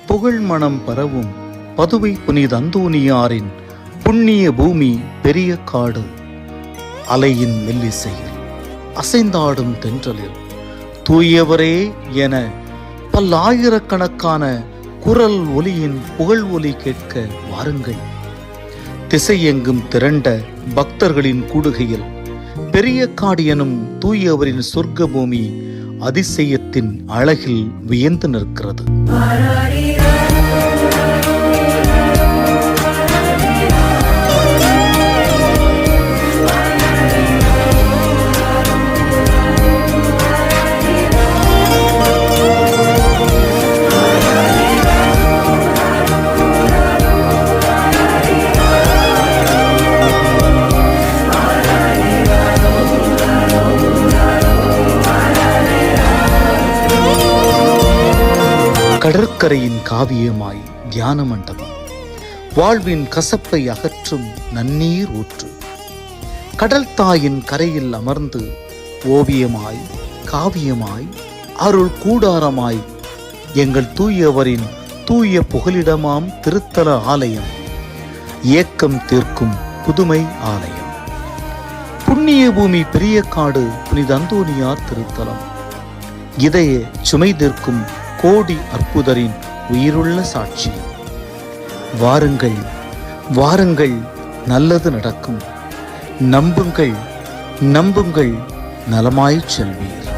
புகழ் மணம் பரவும் பதுவை புனித அந்தோனியாரின் புண்ணிய பூமி பெரிய காடு. அலையின் மெல்லிசையில் அசைந்தாடும் தென்றலில் தூயவரே என பல்லாயிரக்கணக்கான குரல் ஒலியின் புகழ் ஒலி கேட்க வாருங்கள். திசையெங்கும் திரண்ட பக்தர்களின் கூடுகையில் பெரிய காடு எனும் தூயவரின் சொர்க்க பூமி அதிசயத்தின் அழகில் வியந்து நிற்கிறது. கடற்கரையின் காவியமாய் தியான மண்டபம், வாழ்வின் கசப்பை அகற்றும் நன்னீர் ஊற்று. கடல் தாயின் கரையில் அமர்ந்து ஓவியமாய் காவியமாய் அருள் கூடாரமாய் எங்கள் தூயவரின் தூய புகலிடமாம் திருத்தல ஆலயம், ஏக்கம் தீர்க்கும் புதுமை ஆலயம். புண்ணிய பூமி பெரிய காடு புனித அந்தோனியார் திருத்தலம், இதய சுமை தீர்க்கும் கோடி அற்புதரின் உயிருள்ள சாட்சியம். வாருங்கள் வாருங்கள், நல்லது நடக்கும். நம்புங்கள் நம்புங்கள், நலமாய்ச் செல்வீர்.